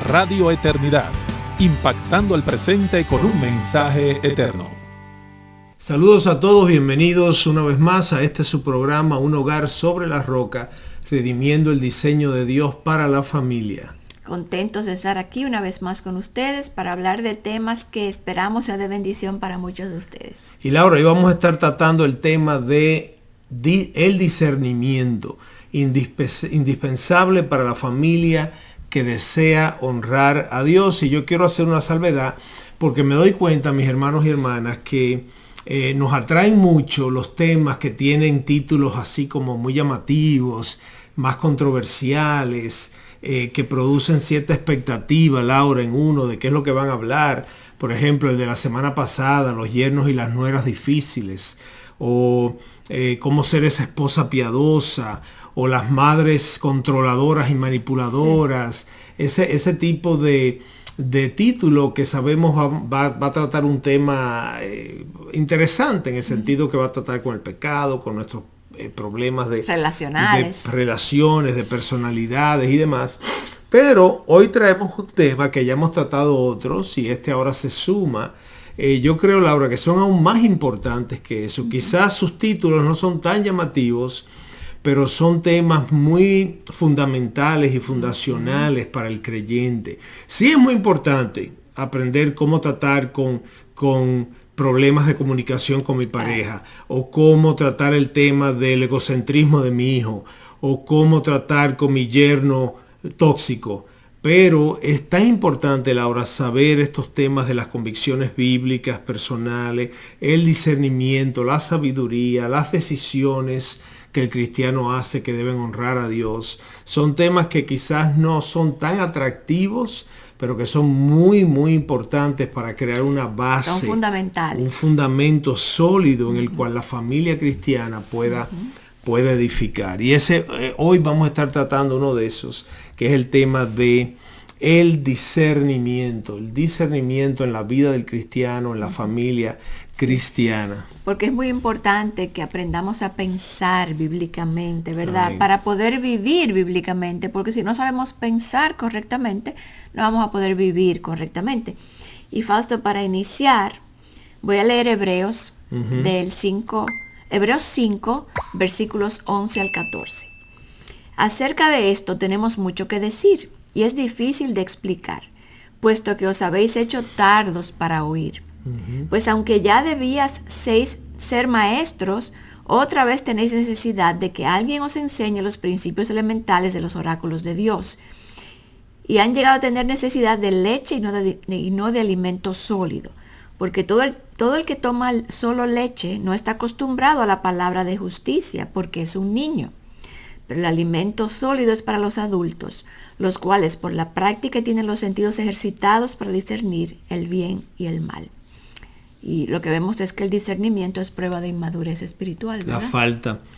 Radio Eternidad, impactando el presente con un mensaje eterno. Saludos a todos, bienvenidos una vez más a este su programa, Un Hogar sobre la Roca, redimiendo el diseño de Dios para la familia. Contentos de estar aquí una vez más con ustedes para hablar de temas que esperamos sea de bendición para muchos de ustedes. Y Laura, hoy vamos a estar tratando el tema de el discernimiento, indispensable para la familia que desea honrar a Dios. Y yo quiero hacer una salvedad porque me doy cuenta, mis hermanos y hermanas, que nos atraen mucho los temas que tienen títulos así como muy llamativos, más controversiales, que producen cierta expectativa, Laura, en uno de qué es lo que van a hablar. Por ejemplo, el de la semana pasada, los yernos y las nueras difíciles, o cómo ser esa esposa piadosa, o las madres controladoras y manipuladoras. Sí. Ese tipo de título que sabemos va a tratar un tema interesante, en el sentido que va a tratar con el pecado, con nuestros problemas de relaciones, de personalidades y demás. Pero hoy traemos un tema que ya hemos tratado otros y este ahora se suma. Yo creo, Laura, que son aún más importantes que eso. Quizás sus títulos no son tan llamativos, pero son temas muy fundamentales y fundacionales para el creyente. Sí es muy importante aprender cómo tratar con problemas de comunicación con mi pareja, o cómo tratar el tema del egocentrismo de mi hijo, o cómo tratar con mi yerno tóxico. Pero es tan importante, Laura, saber estos temas de las convicciones bíblicas personales, el discernimiento, la sabiduría, las decisiones que el cristiano hace que deben honrar a Dios. Son temas que quizás no son tan atractivos, pero que son muy, muy importantes para crear una base. Son fundamentales. Un fundamento sólido en el cual la familia cristiana pueda edificar. Y hoy vamos a estar tratando uno de esos, que es el tema de el discernimiento en la vida del cristiano, en la familia cristiana. Porque es muy importante que aprendamos a pensar bíblicamente, ¿verdad? Amén. Para poder vivir bíblicamente, porque si no sabemos pensar correctamente, no vamos a poder vivir correctamente. Y Fausto, para iniciar, voy a leer Hebreos 5, versículos 11 al 14. Acerca de esto tenemos mucho que decir, y es difícil de explicar, puesto que os habéis hecho tardos para oír. Pues aunque ya debíais ser maestros, otra vez tenéis necesidad de que alguien os enseñe los principios elementales de los oráculos de Dios. Y han llegado a tener necesidad de leche y no de alimento sólido, porque todo el que toma solo leche no está acostumbrado a la palabra de justicia, porque es un niño. Pero el alimento sólido es para los adultos, los cuales por la práctica tienen los sentidos ejercitados para discernir el bien y el mal. Y lo que vemos es que el discernimiento es prueba de inmadurez espiritual, ¿verdad?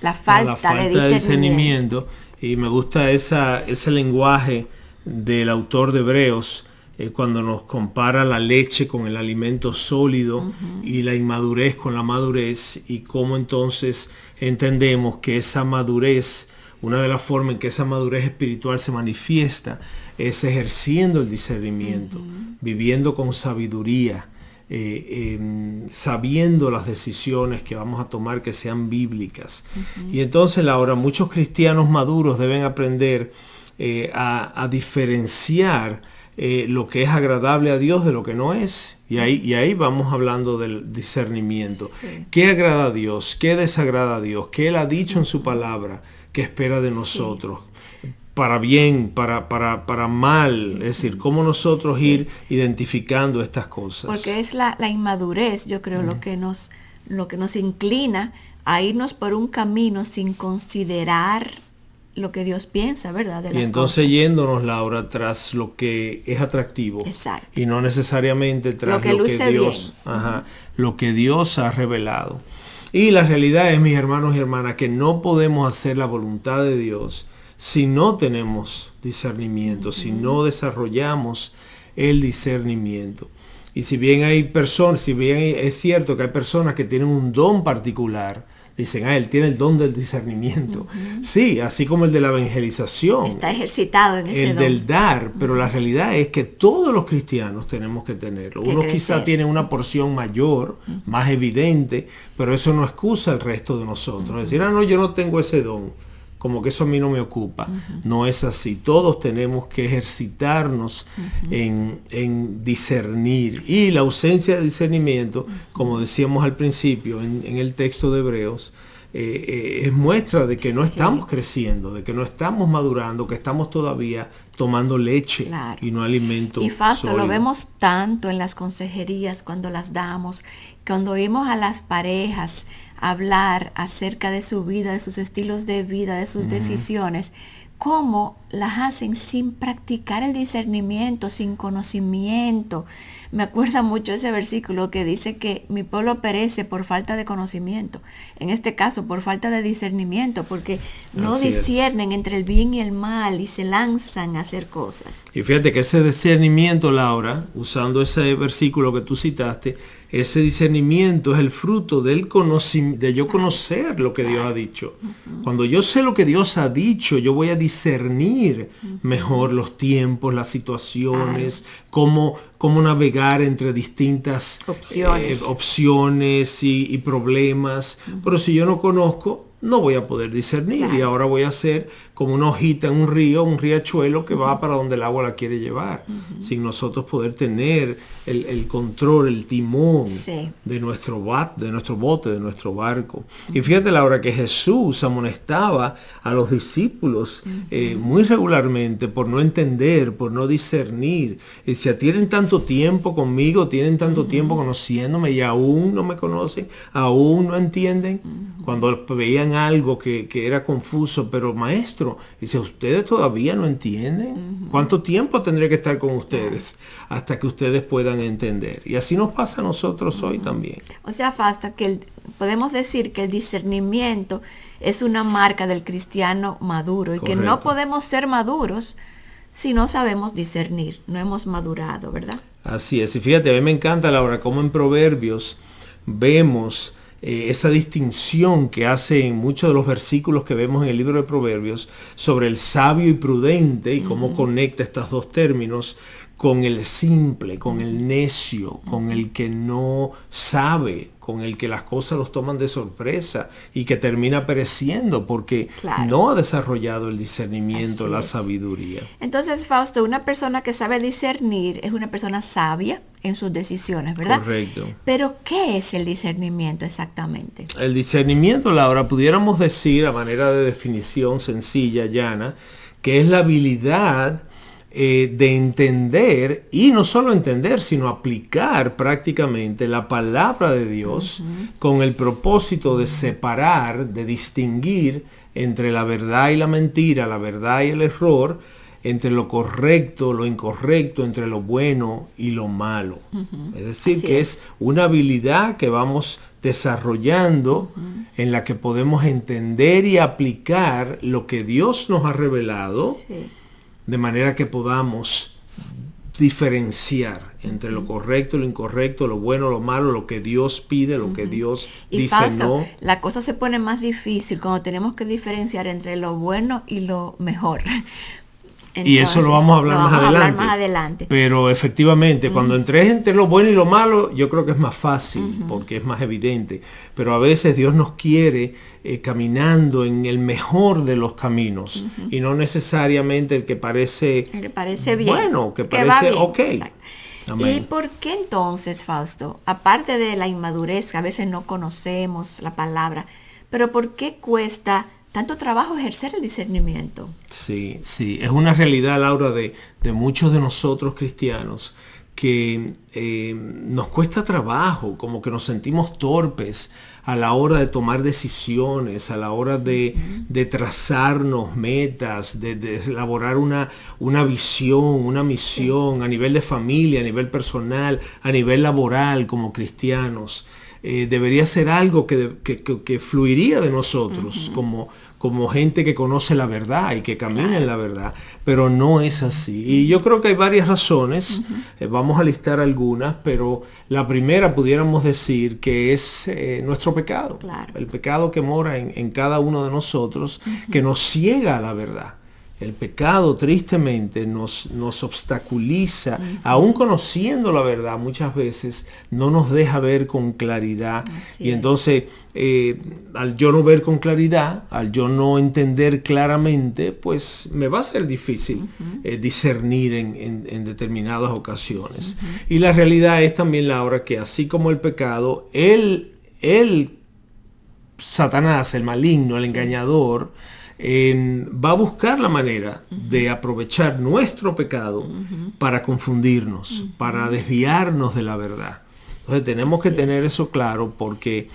La falta de discernimiento. Y me gusta ese lenguaje del autor de Hebreos, cuando nos compara la leche con el alimento sólido y la inmadurez con la madurez, y cómo entonces entendemos que esa madurez, una de las formas en que esa madurez espiritual se manifiesta, es ejerciendo el discernimiento, viviendo con sabiduría, sabiendo las decisiones que vamos a tomar que sean bíblicas. Y entonces, Laura, muchos cristianos maduros deben aprender a diferenciar lo que es agradable a Dios de lo que no es. Y ahí vamos hablando del discernimiento. Sí. ¿Qué agrada a Dios? ¿Qué desagrada a Dios? ¿Qué Él ha dicho en su palabra que espera de nosotros? Para bien, para mal, es decir, cómo nosotros ir identificando estas cosas. Porque es la inmadurez, yo creo, lo que nos inclina a irnos por un camino sin considerar lo que Dios piensa, ¿verdad? De las y entonces cosas. Yéndonos, Laura, tras lo que es atractivo. Exacto. Y no necesariamente tras lo que Dios ha revelado. Y la realidad es, mis hermanos y hermanas, que no podemos hacer la voluntad de Dios si no tenemos discernimiento, si no desarrollamos el discernimiento. Y si bien es cierto que hay personas que tienen un don particular, dicen, él tiene el don del discernimiento. Sí, así como el de la evangelización. Está ejercitado en ese El don. del dar, pero la realidad es que todos los cristianos tenemos que tenerlo. Unos quizá tienen una porción mayor, más evidente, pero eso no excusa al resto de nosotros. Decir, no, yo no tengo ese don, como que eso a mí no me ocupa. No es así. Todos tenemos que ejercitarnos en discernir. Y la ausencia de discernimiento, como decíamos al principio en el texto de Hebreos, es muestra de que no estamos creciendo, de que no estamos madurando, que estamos todavía tomando leche y no alimento Y Fausto, sólido. lo vemos tanto en las consejerías cuando las damos, cuando oímos a las parejas hablar acerca de su vida, de sus estilos de vida, de sus decisiones, cómo las hacen sin practicar el discernimiento, sin conocimiento. Me acuerda mucho ese versículo que dice que mi pueblo perece por falta de conocimiento. En este caso, por falta de discernimiento, porque no disciernen entre el bien y el mal y se lanzan a hacer cosas. Y fíjate que ese discernimiento, Laura, usando ese versículo que tú citaste, ese discernimiento es el fruto del de yo conocer lo que Dios ha dicho. Cuando yo sé lo que Dios ha dicho, yo voy a discernir mejor los tiempos, las situaciones, cómo navegar entre distintas opciones y problemas. Pero si yo no conozco, no voy a poder discernir. Y ahora voy a ser como una hojita en un río, un riachuelo que va para donde el agua la quiere llevar, sin nosotros poder tener el control, el timón de nuestro bote, de nuestro barco. Y fíjate, Laura, que Jesús amonestaba a los discípulos muy regularmente por no entender, por no discernir. Y si tienen tanto tiempo conmigo, tienen tanto tiempo conociéndome y aún no me conocen, aún no entienden. Cuando veían algo que era confuso, pero maestro, dice, ¿ustedes todavía no entienden? ¿Cuánto tiempo tendré que estar con ustedes hasta que ustedes puedan entender? Y así nos pasa a nosotros hoy también. O sea, Fausto, que podemos decir que el discernimiento es una marca del cristiano maduro y que no podemos ser maduros si no sabemos discernir, no hemos madurado, ¿verdad? Así es, y fíjate, a mí me encanta, Laura, cómo en Proverbios vemos esa distinción que hace en muchos de los versículos que vemos en el libro de Proverbios sobre el sabio y prudente y cómo conecta estos dos términos con el simple, con el necio, con el que no sabe, con el que las cosas los toman de sorpresa y que termina pereciendo porque no ha desarrollado el discernimiento, la sabiduría. Entonces, Fausto, una persona que sabe discernir es una persona sabia en sus decisiones, ¿verdad? Correcto. Pero, ¿qué es el discernimiento exactamente? El discernimiento, Laura, pudiéramos decir a manera de definición sencilla, llana, que es la habilidad de entender, y no solo entender, sino aplicar prácticamente la palabra de Dios con el propósito de separar, de distinguir entre la verdad y la mentira, la verdad y el error, entre lo correcto, lo incorrecto, entre lo bueno y lo malo. Es decir, que es una habilidad que vamos desarrollando en la que podemos entender y aplicar lo que Dios nos ha revelado, de manera que podamos diferenciar entre lo correcto, lo incorrecto, lo bueno, lo malo, lo que Dios pide, lo que Dios dice no. La cosa se pone más difícil cuando tenemos que diferenciar entre lo bueno y lo mejor. Entonces, y eso lo vamos a hablar más adelante. Pero efectivamente, cuando entres entre lo bueno y lo malo, yo creo que es más fácil, porque es más evidente. Pero a veces Dios nos quiere caminando en el mejor de los caminos, y no necesariamente el que parece bien, bueno, que parece ok. ¿Y por qué entonces, Fausto, aparte de la inmadurez, que a veces no conocemos la palabra, pero por qué cuesta tanto trabajo ejercer el discernimiento? Sí, es una realidad, Laura, de muchos de nosotros cristianos que nos cuesta trabajo, como que nos sentimos torpes a la hora de tomar decisiones, a la hora de trazarnos metas, de elaborar una visión, una misión a nivel de familia, a nivel personal, a nivel laboral como cristianos. Debería ser algo que fluiría de nosotros como como gente que conoce la verdad y que camina en la verdad, pero no es así. Y yo creo que hay varias razones, vamos a listar algunas, pero la primera pudiéramos decir que es nuestro pecado, Claro. el pecado que mora en cada uno de nosotros, que nos ciega a la verdad. El pecado tristemente nos obstaculiza, aún conociendo la verdad, muchas veces no nos deja ver con claridad. Así Y es. entonces, al yo no ver con claridad, al yo no entender claramente, pues me va a ser difícil discernir en determinadas ocasiones. Y la realidad es también, Laura, que así como el pecado, Satanás, el maligno, el engañador, va a buscar la manera de aprovechar nuestro pecado para confundirnos, para desviarnos de la verdad. Entonces tenemos que tener eso claro, porque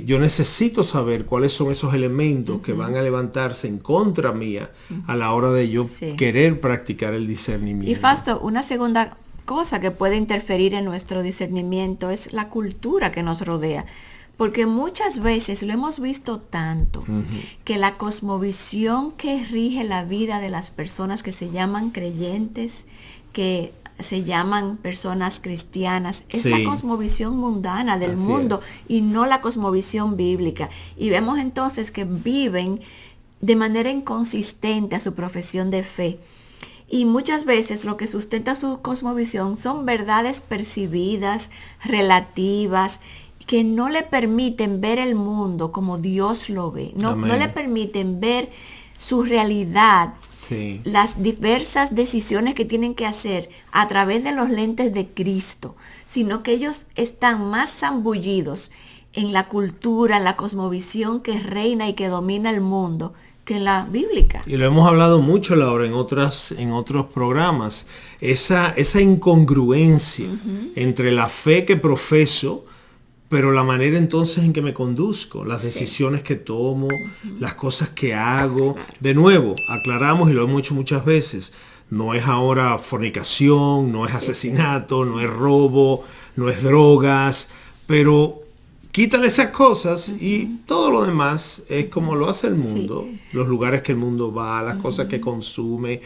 yo necesito saber cuáles son esos elementos que van a levantarse en contra mía a la hora de yo Sí. querer practicar el discernimiento. Y Fausto, una segunda cosa que puede interferir en nuestro discernimiento es la cultura que nos rodea. Porque muchas veces lo hemos visto tanto, que la cosmovisión que rige la vida de las personas que se llaman creyentes, que se llaman personas cristianas, es Sí. la cosmovisión mundana del Así mundo y no la cosmovisión bíblica. Y vemos entonces que viven de manera inconsistente a su profesión de fe. Y muchas veces lo que sustenta su cosmovisión son verdades percibidas, relativas, que no le permiten ver el mundo como Dios lo ve. No Amén. le permiten ver su realidad, Sí. las diversas decisiones que tienen que hacer a través de los lentes de Cristo, sino que ellos están más zambullidos en la cultura, en la cosmovisión que reina y que domina el mundo, que en la bíblica. Y lo hemos hablado mucho, Laura, en otros programas. Esa incongruencia entre la fe que profeso, pero la manera entonces en que me conduzco, las decisiones que tomo, las cosas que hago. De nuevo, aclaramos, y lo hemos hecho muchas veces, no es ahora fornicación, no es asesinato, no es robo, no es drogas, pero quítale esas cosas y todo lo demás es como lo hace el mundo, los lugares que el mundo va, las cosas que consume,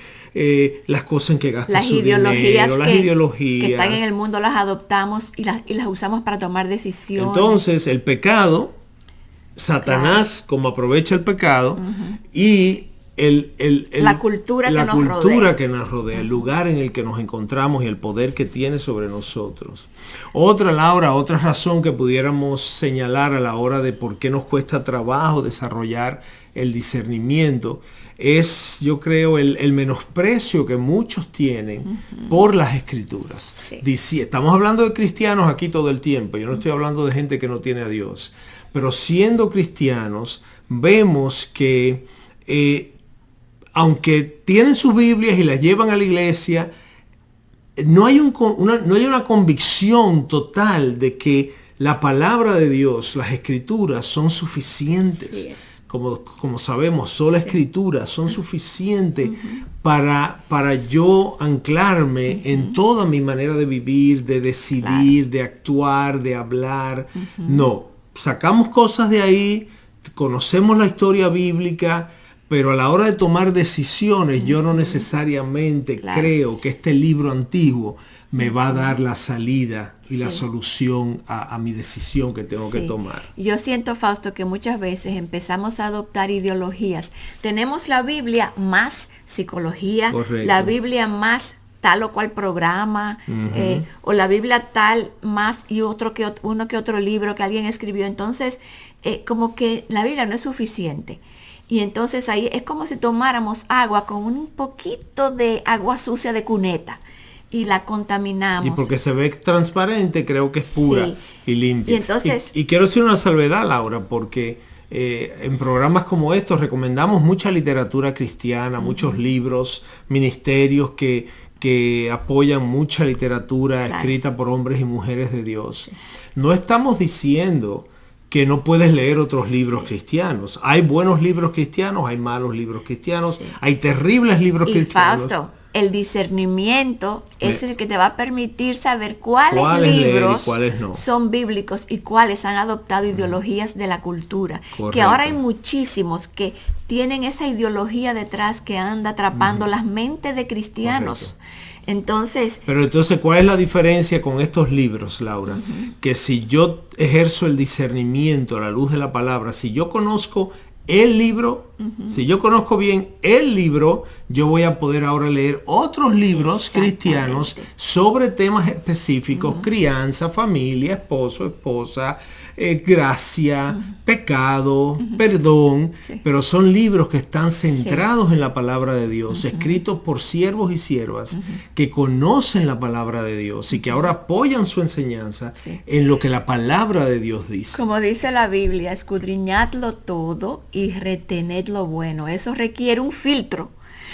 las cosas en que gasta Las su ideologías, dinero, las que ideologías. están en el mundo las adoptamos y las usamos para tomar decisiones. Entonces, el pecado, Satanás, como aprovecha el pecado, y La cultura que nos rodea. que nos rodea, el lugar en el que nos encontramos y el poder que tiene sobre nosotros. Otra, Laura, otra razón que pudiéramos señalar a la hora de por qué nos cuesta trabajo desarrollar el discernimiento es, yo creo, el menosprecio que muchos tienen por las escrituras. Sí. Estamos hablando de cristianos aquí todo el tiempo, yo no estoy hablando de gente que no tiene a Dios, pero siendo cristianos vemos que aunque tienen sus Biblias y las llevan a la iglesia, no hay una convicción total de que la palabra de Dios, las escrituras, son suficientes. Así es. Como sabemos, sola escritura son suficientes para yo anclarme en toda mi manera de vivir, de decidir, de actuar, de hablar. No, sacamos cosas de ahí, conocemos la historia bíblica, pero a la hora de tomar decisiones, yo no necesariamente creo que este libro antiguo me va a dar la salida y la solución a mi decisión que tengo que tomar. Yo siento, Fausto, que muchas veces empezamos a adoptar ideologías. Tenemos la Biblia más psicología, Correcto. la Biblia más tal o cual programa, o la Biblia tal más y uno que otro libro que alguien escribió. Entonces, como que la Biblia no es suficiente. Y entonces ahí es como si tomáramos agua con un poquito de agua sucia de cuneta y la contaminamos. Y porque se ve transparente, creo que es pura y limpia. Y entonces, y quiero decir una salvedad, Laura, porque en programas como estos recomendamos mucha literatura cristiana, muchos libros, ministerios que apoyan mucha literatura escrita por hombres y mujeres de Dios. No estamos diciendo que no puedes leer otros libros cristianos. Hay buenos libros cristianos, hay malos libros cristianos, hay terribles libros cristianos. Fausto, el discernimiento es el que te va a permitir saber cuáles leer libros y cuáles no. son bíblicos y cuáles han adoptado ideologías de la cultura. Correcto. Que ahora hay muchísimos que tienen esa ideología detrás que anda atrapando las mentes de cristianos. Correcto. Entonces, Pero entonces, ¿cuál es la diferencia con estos libros, Laura? Que si yo ejerzo el discernimiento a la luz de la palabra, si yo conozco el libro, si yo conozco bien el libro, yo voy a poder ahora leer otros libros cristianos sobre temas específicos, crianza, familia, esposo, esposa, gracia, pecado, perdón, pero son libros que están centrados en la palabra de Dios, escritos por siervos y siervas que conocen la palabra de Dios y que ahora apoyan su enseñanza en lo que la palabra de Dios dice. como dice la Biblia, escudriñadlo todo y retened lo bueno. Eso requiere un filtro,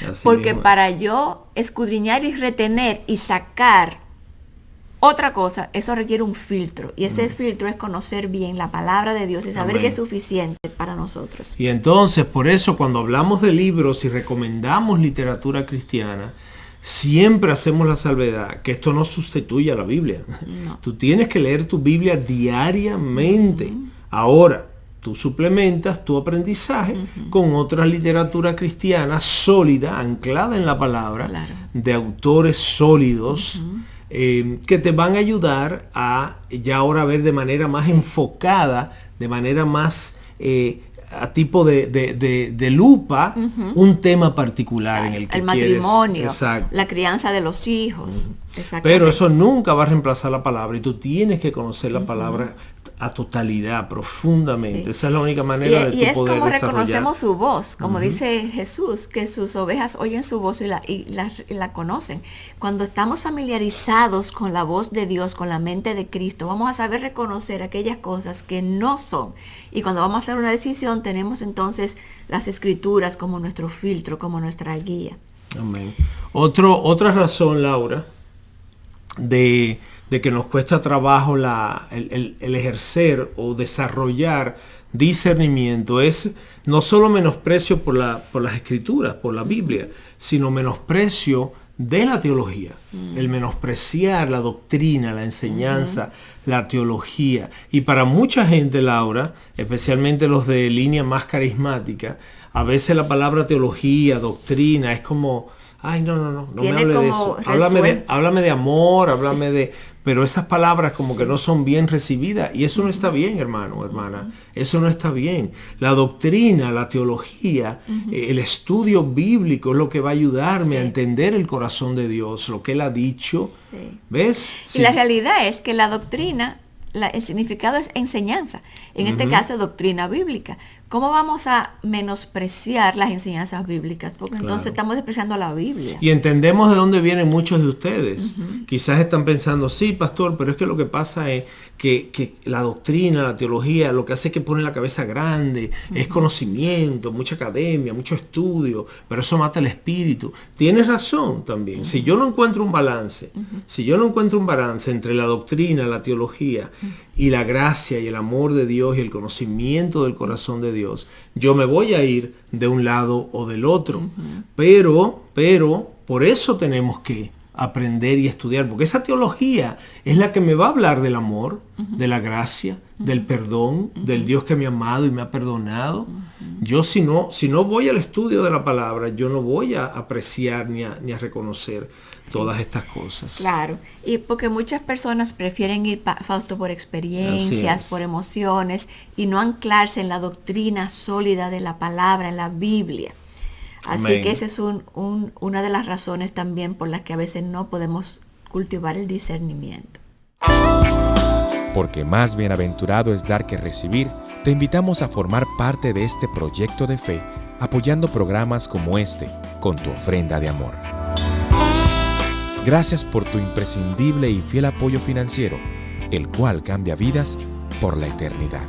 Así porque mismo es. para yo escudriñar y retener y sacar otra cosa, eso requiere un filtro. Y ese filtro es conocer bien la palabra de Dios y saber Amén. que es suficiente para nosotros. Y entonces, por eso, cuando hablamos de libros y recomendamos literatura cristiana, siempre hacemos la salvedad que esto no sustituye a la Biblia. No. Tú tienes que leer tu Biblia diariamente. Ahora, tú suplementas tu aprendizaje con otra literatura cristiana sólida, anclada en la palabra, Claro. de autores sólidos, que te van a ayudar a ya ahora ver de manera más enfocada, de manera más a tipo de lupa, un tema particular en el que El quieres. matrimonio, Exacto. la crianza de los hijos. Pero eso nunca va a reemplazar la palabra y tú tienes que conocer la palabra a totalidad, profundamente. Sí. Esa es la única manera de Y tú es poder como desarrollar. reconocemos su voz, como dice Jesús, que sus ovejas oyen su voz y la conocen. Cuando estamos familiarizados con la voz de Dios, con la mente de Cristo, vamos a saber reconocer aquellas cosas que no son. Y cuando vamos a hacer una decisión, tenemos entonces las Escrituras como nuestro filtro, como nuestra guía. Amén. Otra razón, Laura, de que nos cuesta trabajo el ejercer o desarrollar discernimiento es no solo menosprecio por las escrituras, por la Biblia, sino menosprecio de la teología. El menospreciar la doctrina, la enseñanza, la teología. Y para mucha gente, Laura, especialmente los de línea más carismática, a veces la palabra teología, doctrina, es como, ay, no me Tiene hable de como eso. resuelto. Háblame de amor, háblame de... Pero esas palabras como que no son bien recibidas. Y eso no está bien, hermano, hermana. Eso no está bien. La doctrina, la teología, el estudio bíblico es lo que va a ayudarme a entender el corazón de Dios, lo que Él ha dicho. Sí. ¿Ves? Y la realidad es que la doctrina, el significado es enseñanza. En este caso, doctrina bíblica. ¿Cómo vamos a menospreciar las enseñanzas bíblicas? Porque entonces estamos despreciando la Biblia. Y entendemos de dónde vienen muchos de ustedes. Quizás están pensando, sí, pastor, pero es que lo que pasa es que la doctrina, la teología, lo que hace es que pone la cabeza grande, es conocimiento, mucha academia, mucho estudio, pero eso mata el espíritu. Tienes razón también. Si yo no encuentro un balance, entre la doctrina, la teología y la gracia y el amor de Dios y el conocimiento del corazón de Dios, yo me voy a ir de un lado o del otro. Pero, por eso tenemos que aprender y estudiar, porque esa teología es la que me va a hablar del amor, de la gracia, del perdón, del Dios que me ha amado y me ha perdonado. Yo si no voy al estudio de la palabra, yo no voy a apreciar ni a reconocer todas estas cosas. Claro, y porque muchas personas prefieren ir, Fausto, por experiencias, por emociones, y no anclarse en la doctrina sólida de la palabra, en la Biblia. Así Amén. que esa es una de las razones también por las que a veces no podemos cultivar el discernimiento. Porque más bienaventurado es dar que recibir, te invitamos a formar parte de este proyecto de fe, apoyando programas como este, con tu ofrenda de amor. Gracias por tu imprescindible y fiel apoyo financiero, el cual cambia vidas por la eternidad.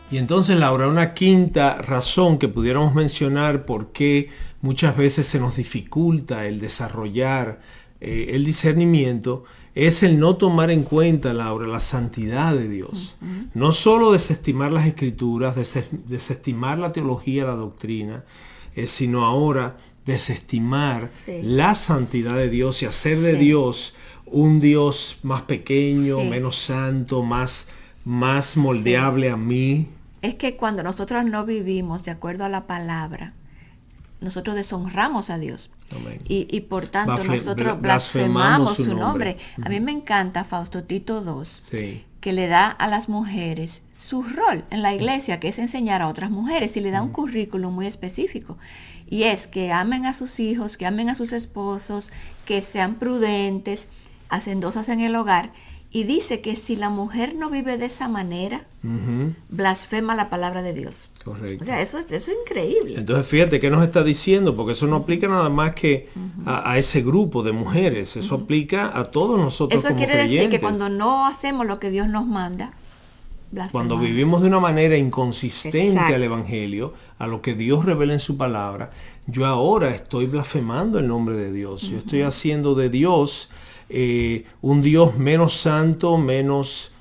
Y entonces, Laura, una quinta razón que pudiéramos mencionar por qué muchas veces se nos dificulta el desarrollar el discernimiento es el no tomar en cuenta, Laura, la santidad de Dios. No solo desestimar las escrituras, desestimar la teología, la doctrina, sino ahora desestimar la santidad de Dios y hacer de Dios un Dios más pequeño, menos santo, más moldeable a mí. Es que cuando nosotros no vivimos de acuerdo a la palabra, nosotros deshonramos a Dios. Y por tanto nosotros blasfemamos su nombre. A mí me encanta Fausto Tito II, que le da a las mujeres su rol en la iglesia, que es enseñar a otras mujeres, y le da un currículum muy específico. Y es que amen a sus hijos, que amen a sus esposos, que sean prudentes, hacendosas en el hogar. Y dice que si la mujer no vive de esa manera, blasfema la palabra de Dios. Correcto. O sea, eso es increíble. Entonces, fíjate qué nos está diciendo, porque eso no aplica nada más que a ese grupo de mujeres. Eso aplica a todos nosotros como creyentes. Eso quiere decir que cuando no hacemos lo que Dios nos manda, blasfemamos. Cuando vivimos de una manera inconsistente al Evangelio, a lo que Dios revela en su palabra, yo ahora estoy blasfemando el nombre de Dios. Yo estoy haciendo de Dios un Dios menos santo, menos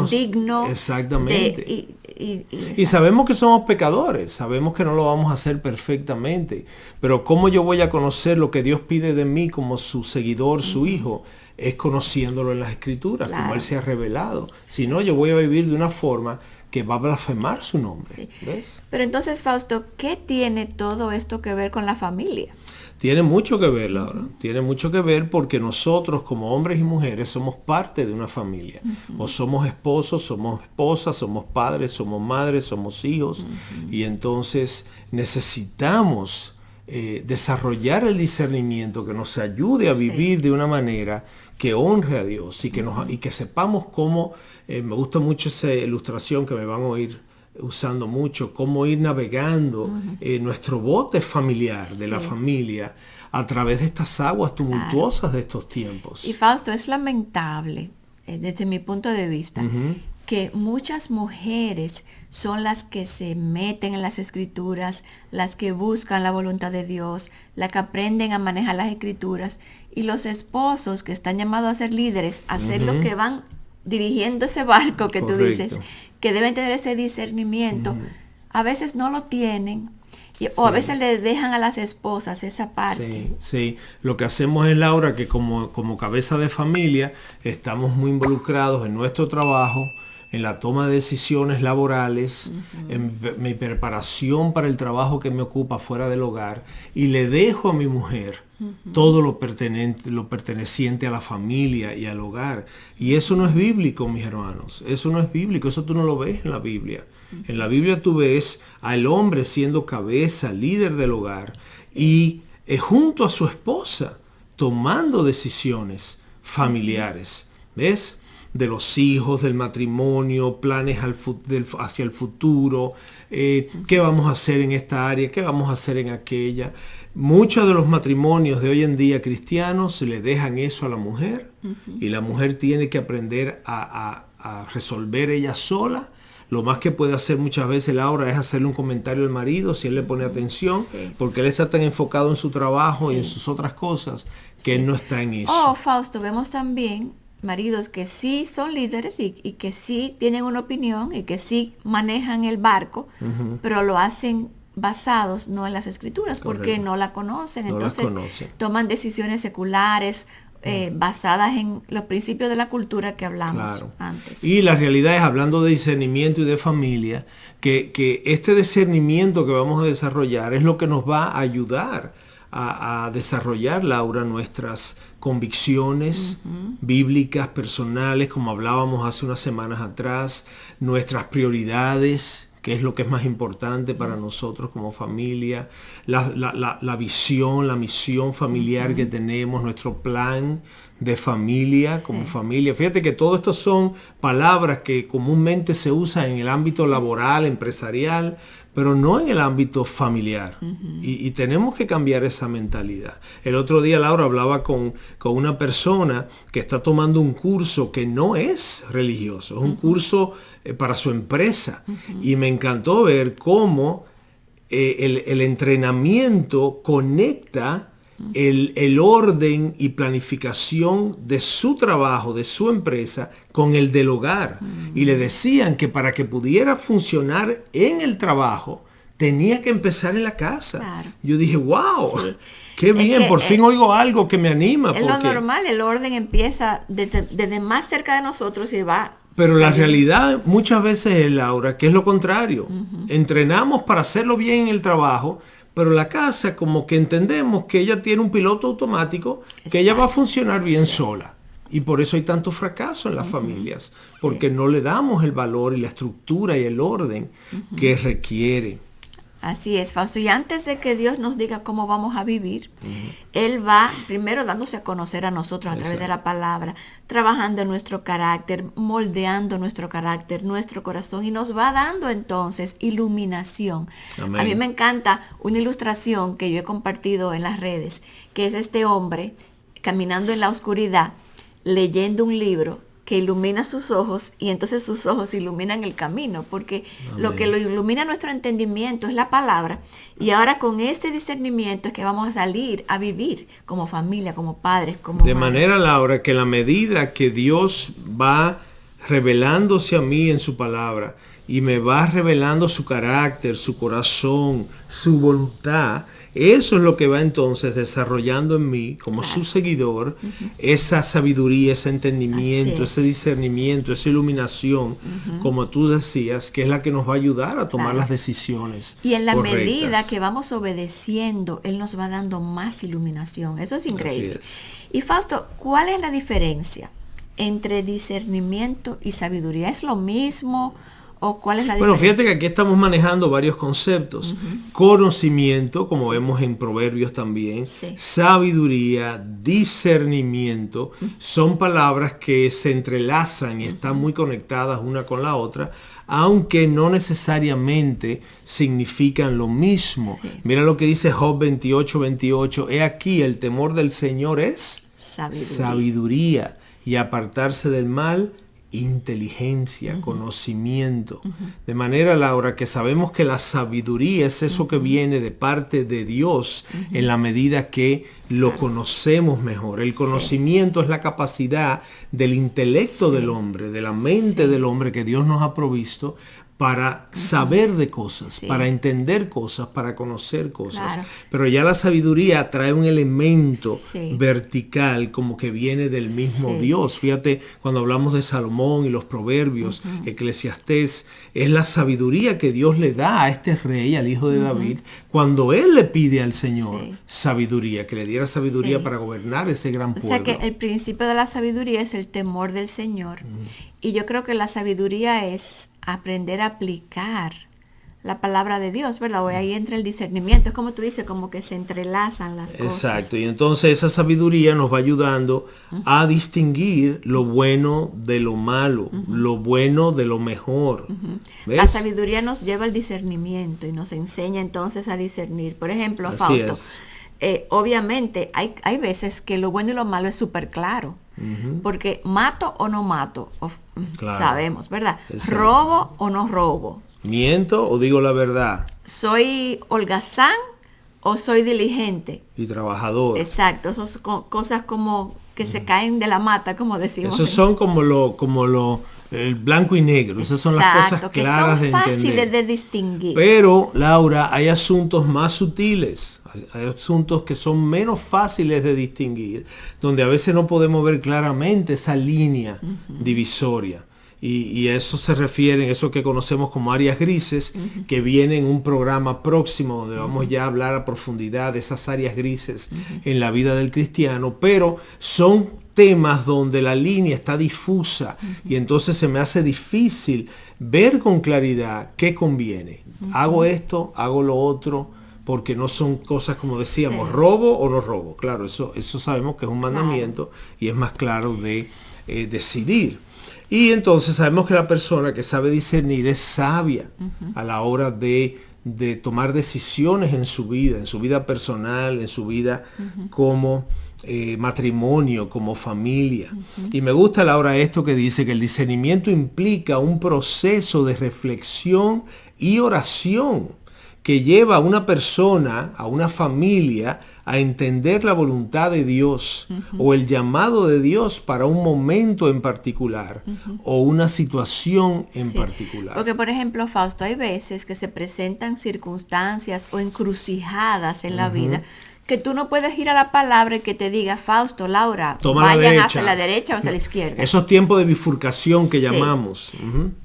digno. Exactamente. Y sabemos que somos pecadores, sabemos que no lo vamos a hacer perfectamente, pero ¿cómo yo voy a conocer lo que Dios pide de mí como su seguidor, su hijo? Es conociéndolo en las Escrituras, como Él se ha revelado. Si no, yo voy a vivir de una forma que va a blasfemar su nombre. ¿Ves? Pero entonces, Fausto, ¿qué tiene todo esto que ver con la familia? Tiene mucho que ver, Laura. Tiene mucho que ver porque nosotros como hombres y mujeres somos parte de una familia. O somos esposos, somos esposas, somos padres, somos madres, somos hijos. Y entonces necesitamos desarrollar el discernimiento que nos ayude a vivir de una manera que honre a Dios y que sepamos cómo, me gusta mucho esa ilustración que me van a oír usando mucho, cómo ir navegando nuestro bote familiar de la familia a través de estas aguas tumultuosas de estos tiempos. Y Fausto, es lamentable, desde mi punto de vista, que muchas mujeres son las que se meten en las escrituras, las que buscan la voluntad de Dios, las que aprenden a manejar las escrituras, y los esposos que están llamados a ser líderes, a ser los que van dirigiendo ese barco que tú dices, que deben tener ese discernimiento, a veces no lo tienen, o a veces le dejan a las esposas esa parte. Sí. Lo que hacemos es, Laura, que como cabeza de familia estamos muy involucrados en nuestro trabajo, en la toma de decisiones laborales, en mi preparación para el trabajo que me ocupa fuera del hogar, y le dejo a mi mujer todo lo perteneciente a la familia y al hogar. Y eso no es bíblico, mis hermanos. Eso no es bíblico. Eso tú no lo ves en la Biblia. En la Biblia tú ves al hombre siendo cabeza, líder del hogar, y junto a su esposa tomando decisiones familiares. ¿Ves? De los hijos, del matrimonio, planes hacia el futuro, qué vamos a hacer en esta área, qué vamos a hacer en aquella. Muchos de los matrimonios de hoy en día cristianos le dejan eso a la mujer, y la mujer tiene que aprender a resolver ella sola. Lo más que puede hacer muchas veces Laura es hacerle un comentario al marido si él le pone atención, porque él está tan enfocado en su trabajo y en sus otras cosas que él no está en eso. Fausto, vemos también maridos que sí son líderes y que sí tienen una opinión y que sí manejan el barco, pero lo hacen basados no en las escrituras, porque no la conocen. Entonces toman decisiones seculares basadas en los principios de la cultura que hablamos antes. Y la realidad es, hablando de discernimiento y de familia, que este discernimiento que vamos a desarrollar es lo que nos va a ayudar a desarrollar, Laura, nuestras convicciones bíblicas, personales, como hablábamos hace unas semanas atrás, nuestras prioridades, qué es lo que es más importante para nosotros como familia, la visión, la misión familiar que tenemos, nuestro plan de familia como familia. Fíjate que todo esto son palabras que comúnmente se usan en el ámbito laboral, empresarial, pero no en el ámbito familiar. Y tenemos que cambiar esa mentalidad. El otro día, Laura, hablaba con una persona que está tomando un curso que no es religioso, es un curso para su empresa. Y me encantó ver cómo el entrenamiento conecta el orden y planificación de su trabajo, de su empresa, con el del hogar. Y le decían que para que pudiera funcionar en el trabajo, tenía que empezar en la casa. Claro. Yo dije, wow, Sí. qué bien, por fin oigo algo que me anima. Es lo normal, el orden empieza desde más cerca de nosotros y va. Pero la saliendo. realidad muchas veces es, Laura, que es lo contrario. Entrenamos para hacerlo bien en el trabajo, pero la casa como que entendemos que ella tiene un piloto automático, que ella va a funcionar bien sola. Y por eso hay tanto fracaso en las familias, porque no le damos el valor y la estructura y el orden que requiere. Así es, Fausto. Y antes de que Dios nos diga cómo vamos a vivir, Él va primero dándose a conocer a nosotros a través de la palabra, trabajando en nuestro carácter, moldeando nuestro carácter, nuestro corazón, y nos va dando entonces iluminación. Amén. A mí me encanta una ilustración que yo he compartido en las redes, que es este hombre caminando en la oscuridad, leyendo un libro que ilumina sus ojos, y entonces sus ojos iluminan el camino, porque lo que lo ilumina nuestro entendimiento es la palabra, y ahora con ese discernimiento es que vamos a salir a vivir como familia, como padres, como De madres. manera, Laura, que la medida que Dios va revelándose a mí en su palabra y me va revelando su carácter, su corazón, su voluntad, eso es lo que va entonces desarrollando en mí, como su seguidor, esa sabiduría, ese entendimiento, Así es. ese discernimiento, esa iluminación, como tú decías, que es la que nos va a ayudar a tomar Claro. las decisiones Y en la correctas. medida que vamos obedeciendo, Él nos va dando más iluminación. Eso es increíble. Así Y Fausto, ¿cuál es la diferencia entre discernimiento y sabiduría? ¿Es lo mismo o cuál es la Bueno, diferencia? fíjate que aquí estamos manejando varios conceptos. Conocimiento, como vemos en Proverbios también, Sí. sabiduría, discernimiento, son palabras que se entrelazan y están muy conectadas una con la otra, aunque no necesariamente significan lo mismo. Sí. Mira lo que dice Job 28:28. He aquí, el temor del Señor es sabiduría, y apartarse del mal, inteligencia, conocimiento. De manera, Laura, que sabemos que la sabiduría es eso que viene de parte de Dios en la medida que lo conocemos mejor. El conocimiento es la capacidad del intelecto del hombre, de la mente del hombre que Dios nos ha provisto para saber de cosas, para entender cosas, para conocer cosas. Claro. Pero ya la sabiduría trae un elemento Sí. vertical, como que viene del mismo Sí. Dios. Fíjate, cuando hablamos de Salomón y los proverbios, Eclesiastés, es la sabiduría que Dios le da a este rey, al hijo de David, cuando él le pide al Señor Sí. sabiduría, que le diera sabiduría Sí. para gobernar ese gran O pueblo. sea que el principio de la sabiduría es el temor del Señor. Y yo creo que la sabiduría es aprender a aplicar la palabra de Dios, ¿verdad? O ahí entra el discernimiento. Es como tú dices, como que se entrelazan las cosas. Exacto, y entonces esa sabiduría nos va ayudando a distinguir lo bueno de lo malo, lo bueno de lo mejor. ¿Ves? La sabiduría nos lleva al discernimiento y nos enseña entonces a discernir. Por ejemplo, Así Fausto, es. obviamente hay veces que lo bueno y lo malo es súper claro. Porque mato o no mato, Claro. sabemos, ¿verdad? Exacto. Robo o no robo. ¿Miento o digo la verdad? ¿Soy holgazán o soy diligente? Y trabajador. Exacto, esas cosas como que se caen de la mata, como decimos. Esos son el blanco y negro. Esas son las cosas que claras son de fáciles entender. de distinguir. Pero, Laura, hay asuntos más sutiles. Hay asuntos que son menos fáciles de distinguir, donde a veces no podemos ver claramente esa línea divisoria. Y a eso se refieren, eso que conocemos como áreas grises, que viene en un programa próximo donde vamos ya a hablar a profundidad de esas áreas grises en la vida del cristiano, pero son temas donde la línea está difusa y entonces se me hace difícil ver con claridad qué conviene. Hago esto, hago lo otro, porque no son cosas como decíamos, robo o no robo. Claro, eso sabemos que es un mandamiento y es más claro de decidir. Y entonces sabemos que la persona que sabe discernir es sabia a la hora de tomar decisiones en su vida personal, en su vida como matrimonio, como familia. Y me gusta, Laura, esto que dice que el discernimiento implica un proceso de reflexión y oración que lleva a una persona, a una familia, a entender la voluntad de Dios o el llamado de Dios para un momento en particular o una situación en particular. Porque, por ejemplo, Fausto, hay veces que se presentan circunstancias o encrucijadas en la vida que tú no puedes ir a la palabra y que te diga, Fausto, Laura, vayan hacia la derecha o hacia la izquierda. Esos tiempos de bifurcación que llamamos.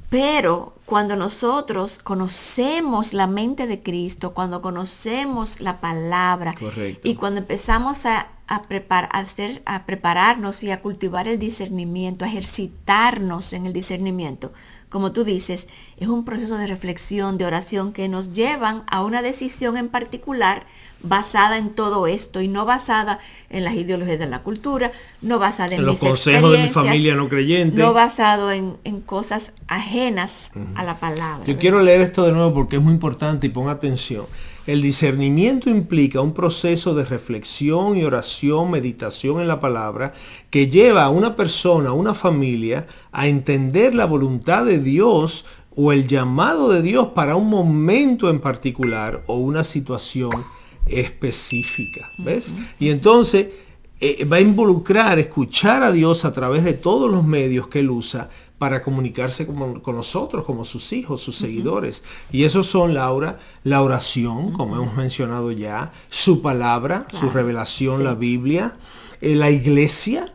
Pero cuando nosotros conocemos la mente de Cristo, cuando conocemos la palabra, correcto, y cuando empezamos a prepararnos y a cultivar el discernimiento, a ejercitarnos en el discernimiento, como tú dices, es un proceso de reflexión, de oración que nos llevan a una decisión en particular basada en todo esto y no basada en las ideologías de la cultura, no basada en los mis consejos de mi familia no creyente, no basado en cosas ajenas a la palabra. Yo quiero leer esto de nuevo porque es muy importante y pon atención. El discernimiento implica un proceso de reflexión y oración, meditación en la palabra, que lleva a una persona, a una familia, a entender la voluntad de Dios o el llamado de Dios para un momento en particular o una situación específica. ¿Ves? Y entonces va a involucrar escuchar a Dios a través de todos los medios que Él usa para comunicarse con nosotros, como sus hijos, sus seguidores. Y esos son, Laura, la oración, como hemos mencionado ya, su palabra, su revelación, la Biblia, la iglesia,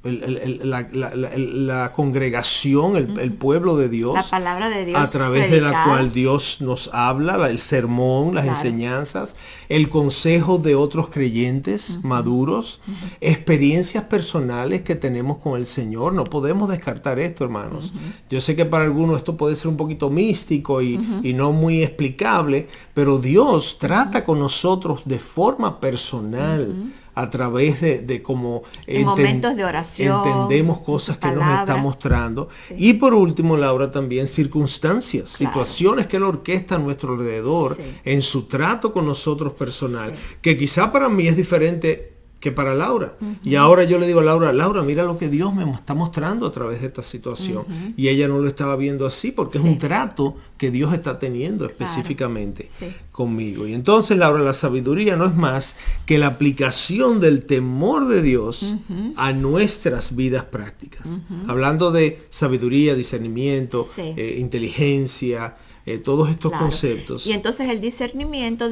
la congregación, el pueblo de Dios, la palabra de Dios, a través predicada, de la cual Dios nos habla, el sermón, las enseñanzas, el consejo de otros creyentes maduros, experiencias personales que tenemos con el Señor. No podemos descartar esto, hermanos. Yo sé que para algunos esto puede ser un poquito místico y no muy explicable, pero Dios trata con nosotros de forma personal, a través de cómo en momentos de oración, entendemos cosas que nos está mostrando. Y por último, Laura, también circunstancias, situaciones que Él orquesta a nuestro alrededor en su trato con nosotros personal, que quizá para mí es diferente que para Laura. Y ahora yo le digo a Laura, mira lo que Dios me está mostrando a través de esta situación. Y ella no lo estaba viendo así porque es un trato que Dios está teniendo específicamente conmigo. Y entonces, Laura, la sabiduría no es más que la aplicación del temor de Dios a nuestras vidas prácticas. Hablando de sabiduría, discernimiento, inteligencia, todos estos conceptos. Y entonces el discernimiento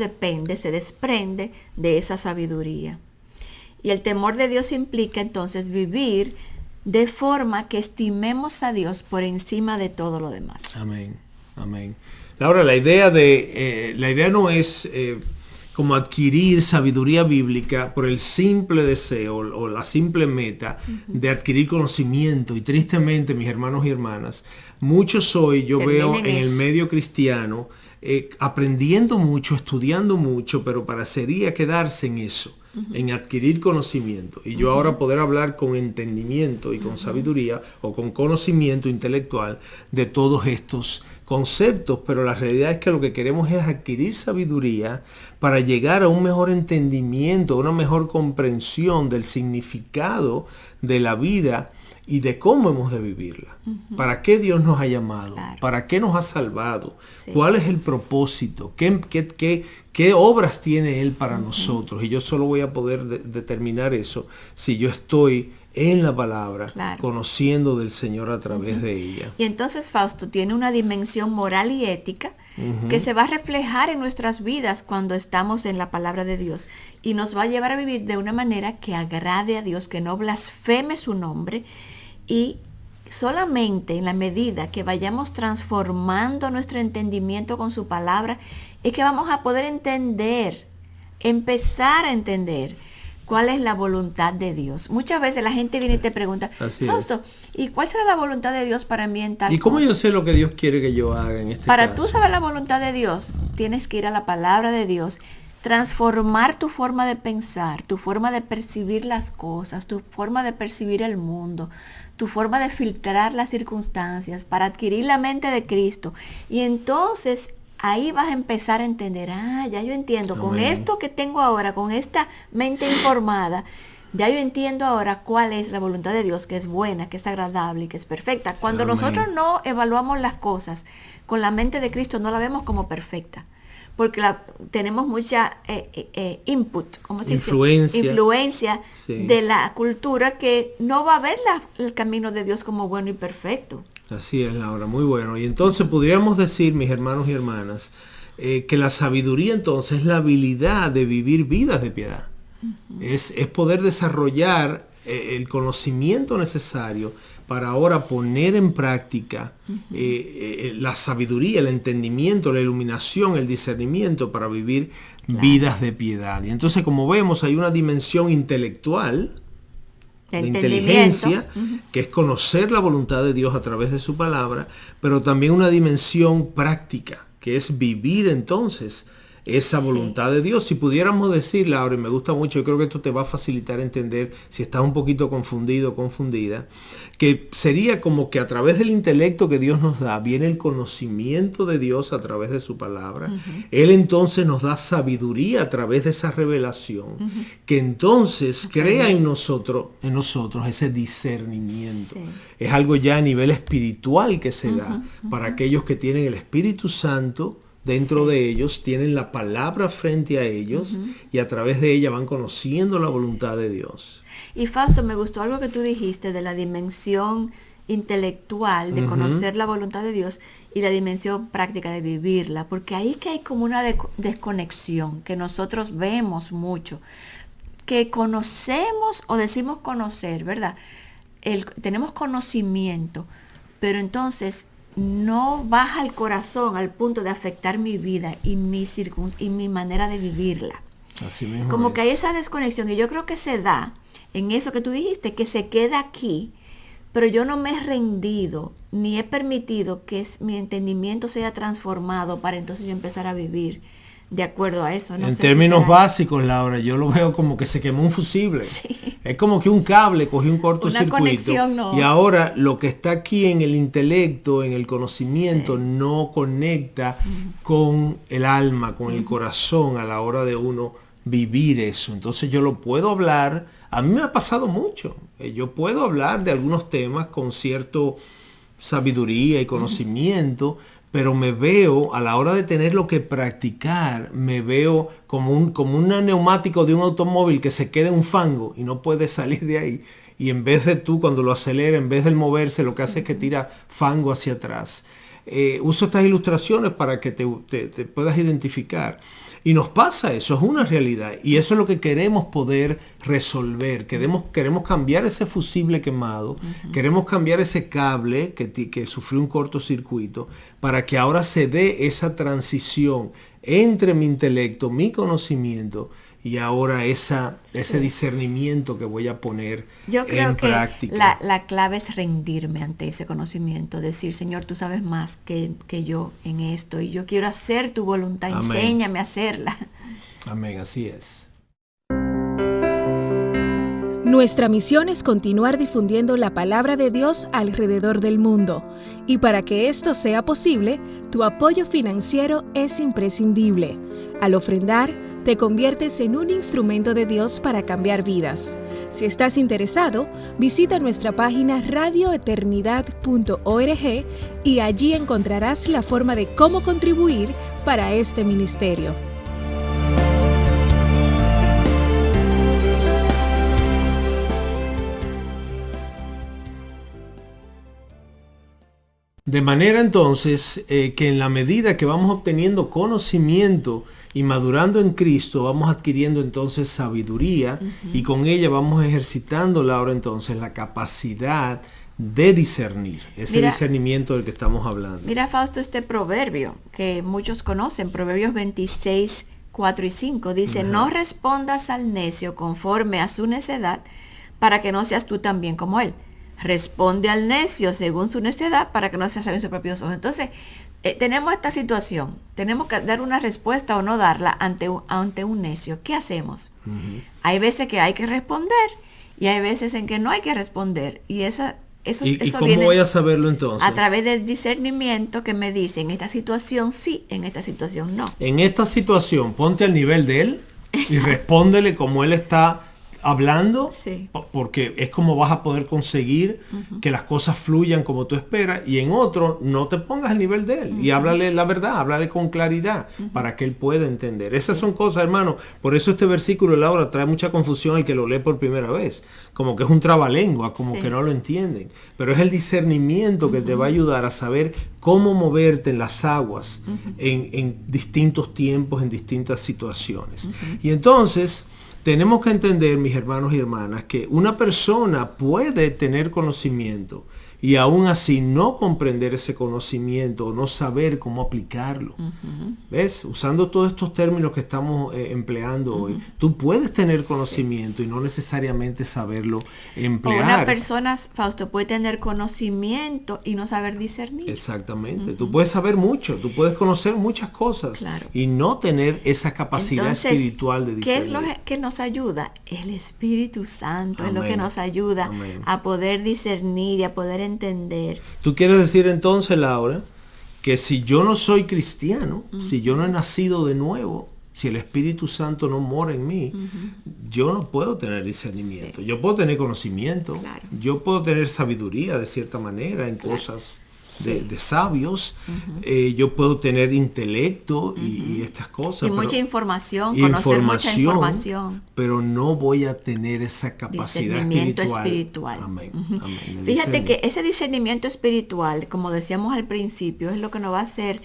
se desprende de esa sabiduría. Y el temor de Dios implica entonces vivir de forma que estimemos a Dios por encima de todo lo demás. Amén, amén. Laura, la idea no es como adquirir sabiduría bíblica por el simple deseo o la simple meta de adquirir conocimiento. Y tristemente, mis hermanos y hermanas, muchos hoy yo veo en el medio cristiano aprendiendo mucho, estudiando mucho, pero parecería quedarse en eso, en adquirir conocimiento. Y yo ahora poder hablar con entendimiento y con sabiduría o con conocimiento intelectual de todos estos conceptos, pero la realidad es que lo que queremos es adquirir sabiduría para llegar a un mejor entendimiento, una mejor comprensión del significado de la vida y de cómo hemos de vivirla. ¿Para qué Dios nos ha llamado? ¿Para qué nos ha salvado? ¿Cuál es el propósito? ¿Qué obras tiene Él para nosotros? Y yo solo voy a poder determinar eso si yo estoy en la palabra, conociendo del Señor a través de ella. Y entonces, Fausto, tiene una dimensión moral y ética que se va a reflejar en nuestras vidas cuando estamos en la palabra de Dios y nos va a llevar a vivir de una manera que agrade a Dios, que no blasfeme su nombre. Y solamente en la medida que vayamos transformando nuestro entendimiento con su palabra, es que vamos a poder empezar a entender cuál es la voluntad de Dios. Muchas veces la gente viene y te pregunta, Fausto, ¿y cuál será la voluntad de Dios para mí en tal cosa? ¿Y cómo yo sé lo que Dios quiere que yo haga en este caso? Para tú saber la voluntad de Dios, tienes que ir a la palabra de Dios, transformar tu forma de pensar, tu forma de percibir las cosas, tu forma de percibir el mundo, tu forma de filtrar las circunstancias para adquirir la mente de Cristo. Y entonces ahí vas a empezar a entender, ya yo entiendo, con esto que tengo ahora, con esta mente informada, ya yo entiendo ahora cuál es la voluntad de Dios, que es buena, que es agradable y que es perfecta. Cuando nosotros no evaluamos las cosas con la mente de Cristo, no la vemos como perfecta. porque tenemos mucha input, ¿cómo se dice? Influencia sí, de la cultura que no va a ver el camino de Dios como bueno y perfecto. Así es, Laura, muy bueno. Y entonces podríamos decir, mis hermanos y hermanas, que la sabiduría entonces es la habilidad de vivir vidas de piedad. Es poder desarrollar el conocimiento necesario para ahora poner en práctica la sabiduría, el entendimiento, la iluminación, el discernimiento para vivir vidas de piedad. Y entonces, como vemos, hay una dimensión intelectual, de inteligencia, que es conocer la voluntad de Dios a través de su palabra, pero también una dimensión práctica, que es vivir entonces esa voluntad de Dios. Si pudiéramos decir, Laura, y me gusta mucho, yo creo que esto te va a facilitar entender si estás un poquito confundido o confundida, que sería como que a través del intelecto que Dios nos da, viene el conocimiento de Dios a través de su palabra. Él entonces nos da sabiduría a través de esa revelación, que entonces crea en nosotros ese discernimiento. Sí. Es algo ya a nivel espiritual que se da para aquellos que tienen el Espíritu Santo dentro de ellos, tienen la palabra frente a ellos y a través de ella van conociendo la voluntad de Dios. Y Fausto, me gustó algo que tú dijiste de la dimensión intelectual de conocer la voluntad de Dios y la dimensión práctica de vivirla, porque ahí que hay como una desconexión que nosotros vemos mucho, que conocemos o decimos conocer, ¿verdad? Tenemos conocimiento, pero entonces no baja el corazón al punto de afectar mi vida y mi manera de vivirla. Así mismo Como es. que hay esa desconexión y yo creo que se da en eso que tú dijiste, que se queda aquí, pero yo no me he rendido ni he permitido que mi entendimiento sea transformado para entonces yo empezar a vivir de acuerdo a eso. No en sé términos si será básicos, Laura, yo lo veo como que se quemó un fusible. Sí. Es como que un cable cogió un cortocircuito. Una conexión no. Y ahora lo que está aquí en el intelecto, en el conocimiento, no conecta con el alma, con el corazón a la hora de uno vivir eso. Entonces yo lo puedo hablar. A mí me ha pasado mucho. Yo puedo hablar de algunos temas con cierto sabiduría y conocimiento, pero me veo, a la hora de tenerlo que practicar, me veo como un neumático de un automóvil que se queda en un fango y no puede salir de ahí. Y en vez de tú, cuando lo acelera, en vez de moverse, lo que hace es que tira fango hacia atrás. Uso estas ilustraciones para que te puedas identificar. Y nos pasa eso, es una realidad. Y eso es lo que queremos poder resolver. Queremos cambiar ese fusible quemado, queremos cambiar ese cable que sufrió un cortocircuito, para que ahora se dé esa transición entre mi intelecto, mi conocimiento, y ahora ese discernimiento que voy a poner Yo creo en que práctica. la clave es rendirme ante ese conocimiento, decir, Señor, tú sabes más que yo en esto y yo quiero hacer tu voluntad, Amén. enséñame a hacerla. Amén, así es. Nuestra misión es continuar difundiendo la palabra de Dios alrededor del mundo. Y para que esto sea posible, tu apoyo financiero es imprescindible. Al ofrendar, te conviertes en un instrumento de Dios para cambiar vidas. Si estás interesado, visita nuestra página radioeternidad.org y allí encontrarás la forma de cómo contribuir para este ministerio. De manera entonces que en la medida que vamos obteniendo conocimiento y madurando en Cristo, vamos adquiriendo entonces sabiduría y con ella vamos ejercitando ahora entonces la capacidad de discernir, ese discernimiento del que estamos hablando. Mira, Fausto, este proverbio que muchos conocen, Proverbios 26, 4 y 5, dice, no respondas al necio conforme a su necedad, para que no seas tú también como él. Responde al necio según su necedad para que no sea sabio en sus propios ojos. Entonces, tenemos esta situación. Tenemos que dar una respuesta o no darla ante un necio. ¿Qué hacemos? Hay veces que hay que responder y hay veces en que no hay que responder. Y eso ¿Y cómo voy a saberlo entonces? A través del discernimiento que me dice, en esta situación sí, en esta situación no. En esta situación, ponte al nivel de él y respóndele como él está hablando, Sí. porque es como vas a poder conseguir que las cosas fluyan como tú esperas, y en otro no te pongas al nivel de él y háblale la verdad, háblale con claridad para que él pueda entender. Esas son cosas, hermano. Por eso este versículo, Laura, trae mucha confusión al que lo lee por primera vez, como que es un trabalengua, como Sí. que no lo entienden, pero es el discernimiento que te va a ayudar a saber cómo moverte en las aguas en distintos tiempos, en distintas situaciones. Y entonces tenemos que entender, mis hermanos y hermanas, que una persona puede tener conocimiento y aún así no comprender ese conocimiento o no saber cómo aplicarlo. ¿Ves? Usando todos estos términos que estamos empleando hoy, tú puedes tener conocimiento y no necesariamente saberlo O emplear. una persona, Fausto, puede tener conocimiento y no saber discernir. Exactamente. Tú puedes saber mucho, tú puedes conocer muchas cosas Claro. y no tener esa capacidad Entonces, espiritual de ¿qué discernir. es lo que nos ayuda? El Espíritu Santo es lo que Amén. nos ayuda Amén. a poder discernir y a poder entender. Tú quieres decir entonces, Laura, que si yo no soy cristiano, si yo no he nacido de nuevo, si el Espíritu Santo no mora en mí, yo no puedo tener discernimiento. Sí. Yo puedo tener conocimiento, Claro. yo puedo tener sabiduría de cierta manera en cosas de sabios, yo puedo tener intelecto y estas cosas. Y pero- mucha información, conocer mucha información. pero no voy a tener esa capacidad Discernimiento espiritual. espiritual. Amén. Ujú. Amén. De Fíjate discernir. que ese discernimiento espiritual, como decíamos al principio, es lo que nos va a hacer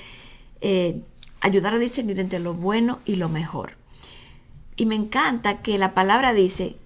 ayudar a discernir entre lo bueno y lo mejor. Y me encanta que la palabra dice,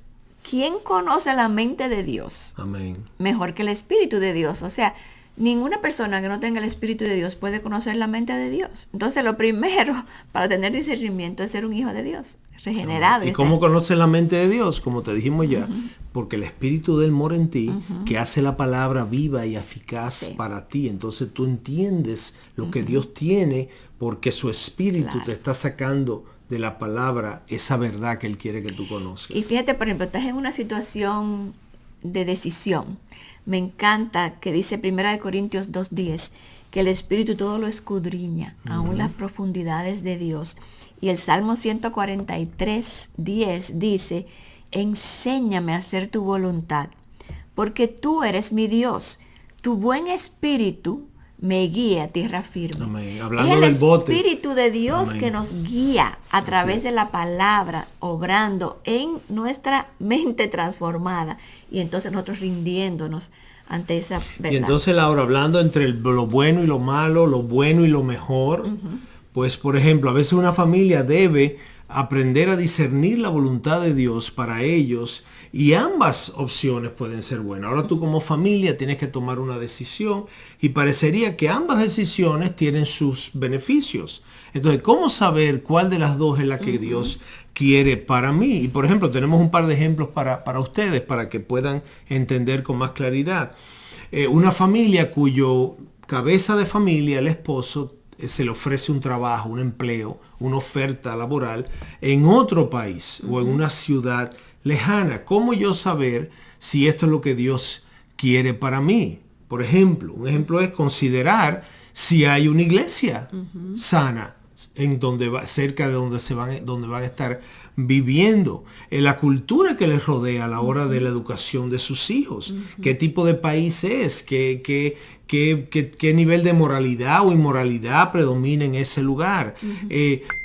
¿quién conoce la mente de Dios? Amén. Mejor que el Espíritu de Dios. O sea, ninguna persona que no tenga el Espíritu de Dios puede conocer la mente de Dios. Entonces, lo primero para tener discernimiento es ser un hijo de Dios, regenerado. ¿Y cómo conoces la mente de Dios? Como te dijimos ya, porque el Espíritu de Él mora en ti, que hace la palabra viva y eficaz Sí. para ti. Entonces tú entiendes lo que Dios tiene, porque su Espíritu Claro. te está sacando de la palabra esa verdad que Él quiere que tú conozcas. Y fíjate, por ejemplo, estás en una situación de decisión. Me encanta que dice 1 Corintios 2:10, que el Espíritu todo lo escudriña, aún las profundidades de Dios. Y el Salmo 143:10 dice, enséñame a hacer tu voluntad, porque tú eres mi Dios. Tu buen espíritu me guía a tierra firme. Amén. Hablando es el del bote. Espíritu de Dios Amén. que nos guía a través de la palabra, obrando en nuestra mente transformada. Y entonces nosotros rindiéndonos ante esa verdad. Y entonces, Laura, hablando entre lo bueno y lo malo, lo bueno y lo mejor, pues, por ejemplo, a veces una familia debe aprender a discernir la voluntad de Dios para ellos, y ambas opciones pueden ser buenas. Ahora tú como familia tienes que tomar una decisión y parecería que ambas decisiones tienen sus beneficios. Entonces, ¿cómo saber cuál de las dos es la que Dios quiere para mí? Y por ejemplo, tenemos un par de ejemplos para ustedes, para que puedan entender con más claridad. Una familia cuyo cabeza de familia, el esposo, se le ofrece un trabajo, un empleo, una oferta laboral en otro país o en una ciudad lejana. ¿Cómo yo saber si esto es lo que Dios quiere para mí? Por ejemplo, un ejemplo es considerar si hay una iglesia sana en donde cerca de donde van a estar viviendo, en la cultura que les rodea a la hora de la educación de sus hijos, qué tipo de país es, qué nivel de moralidad o inmoralidad predomina en ese lugar.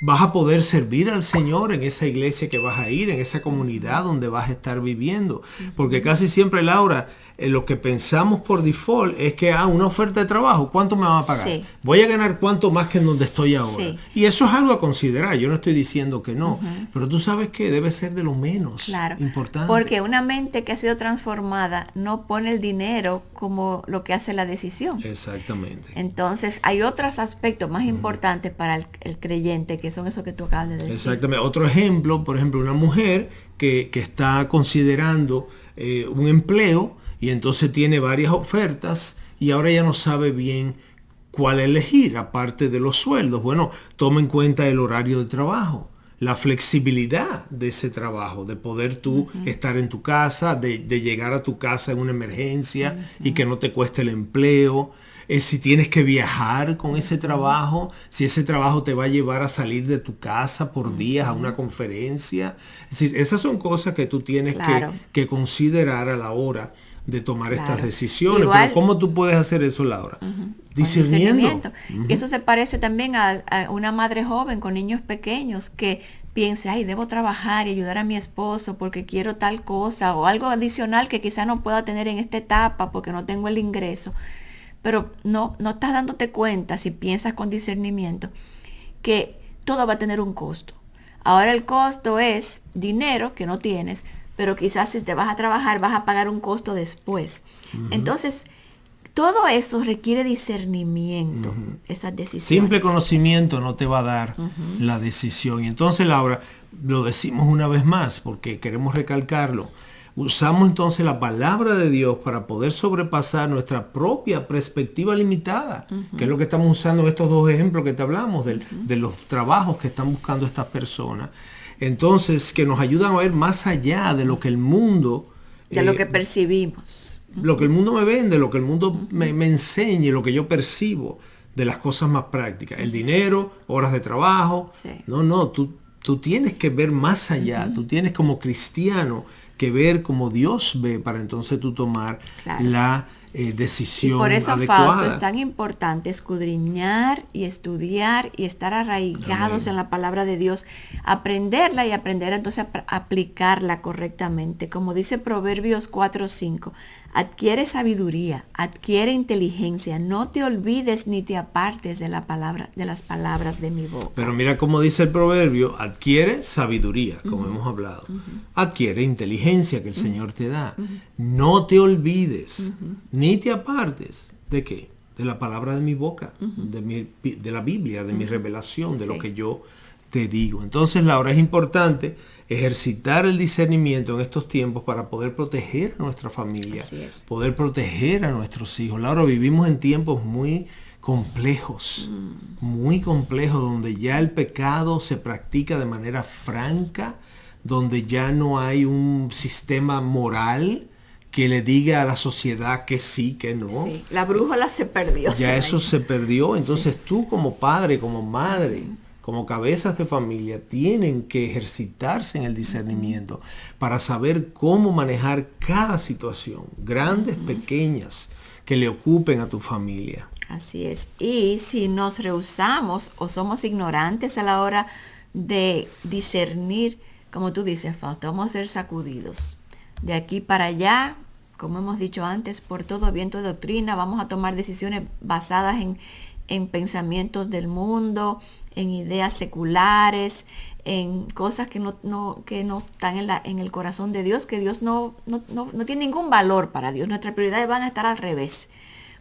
Vas a poder servir al Señor en esa iglesia que vas a ir, en esa comunidad donde vas a estar viviendo, porque casi siempre, Laura, lo que pensamos por default es que una oferta de trabajo, ¿cuánto me van a pagar? Sí. Voy a ganar cuánto más que en donde estoy ahora. Sí. Y eso es algo a considerar. Yo no estoy diciendo que no, pero tú sabes que debe ser de lo menos Claro, importante. porque una mente que ha sido transformada no pone el dinero como lo que hace la decisión. Exactamente. Entonces hay otros aspectos más importantes para el creyente, que son esos que tú acabas de decir. Exactamente. Otro ejemplo, por ejemplo, una mujer que está considerando un empleo y entonces tiene varias ofertas y ahora ya no sabe bien cuál elegir, aparte de los sueldos. Bueno, toma en cuenta el horario de trabajo, la flexibilidad de ese trabajo, de poder tú estar en tu casa, de llegar a tu casa en una emergencia y que no te cueste el empleo. si tienes que viajar con ese trabajo, si ese trabajo te va a llevar a salir de tu casa por días a una conferencia. Es decir, esas son cosas que tú tienes que considerar a la hora de tomar estas decisiones. Igual, pero ¿cómo tú puedes hacer eso, Laura? Discerniendo. Eso se parece también a una madre joven con niños pequeños que piense, ay, debo trabajar y ayudar a mi esposo porque quiero tal cosa o algo adicional que quizá no pueda tener en esta etapa porque no tengo el ingreso. Pero no estás dándote cuenta, si piensas con discernimiento, que todo va a tener un costo. Ahora el costo es dinero que no tienes, pero quizás si te vas a trabajar vas a pagar un costo después. Entonces, todo eso requiere discernimiento, esas decisiones. Simple conocimiento no te va a dar la decisión. Y entonces, Laura, lo decimos una vez más porque queremos recalcarlo. Usamos entonces la palabra de Dios para poder sobrepasar nuestra propia perspectiva limitada, que es lo que estamos usando en estos dos ejemplos que te hablamos, de los trabajos que están buscando estas personas. Entonces, que nos ayudan a ver más allá de lo que el mundo... de lo que percibimos. Lo que el mundo me vende, lo que el mundo me enseñe, lo que yo percibo de las cosas más prácticas. El dinero, horas de trabajo. Sí. No, tú tienes que ver más allá. Tú tienes como cristiano que ver como Dios ve para entonces tú tomar la decisión adecuada. Y por eso, Fausto, es tan importante escudriñar y estudiar y estar arraigados en la palabra de Dios, aprenderla y aprender entonces a aplicarla correctamente. Como dice Proverbios 4:5, adquiere sabiduría, adquiere inteligencia, no te olvides ni te apartes de la palabra, de las palabras de mi boca. Pero mira cómo dice el proverbio, adquiere sabiduría, como hemos hablado, adquiere inteligencia que el Señor te da, no te olvides, ni te apartes, ¿de qué? De la palabra de mi boca, de la Biblia, de mi revelación, de lo que yo te digo. Entonces, Laura, es importante ejercitar el discernimiento en estos tiempos para poder proteger a nuestra familia, poder proteger a nuestros hijos. Laura, vivimos en tiempos muy complejos, donde ya el pecado se practica de manera franca, donde ya no hay un sistema moral que le diga a la sociedad que sí, que no. Sí, la brújula se perdió. Ya eso se perdió. Entonces tú como padre, como madre, como cabezas de familia, tienen que ejercitarse en el discernimiento para saber cómo manejar cada situación, grandes, pequeñas, que le ocupen a tu familia. Así es. Y si nos rehusamos o somos ignorantes a la hora de discernir, como tú dices, Fausto, vamos a ser sacudidos. De aquí para allá, como hemos dicho antes, por todo viento de doctrina, vamos a tomar decisiones basadas en pensamientos del mundo, en ideas seculares, en cosas que no están en el corazón de Dios, que Dios no tiene ningún valor para Dios. Nuestras prioridades van a estar al revés,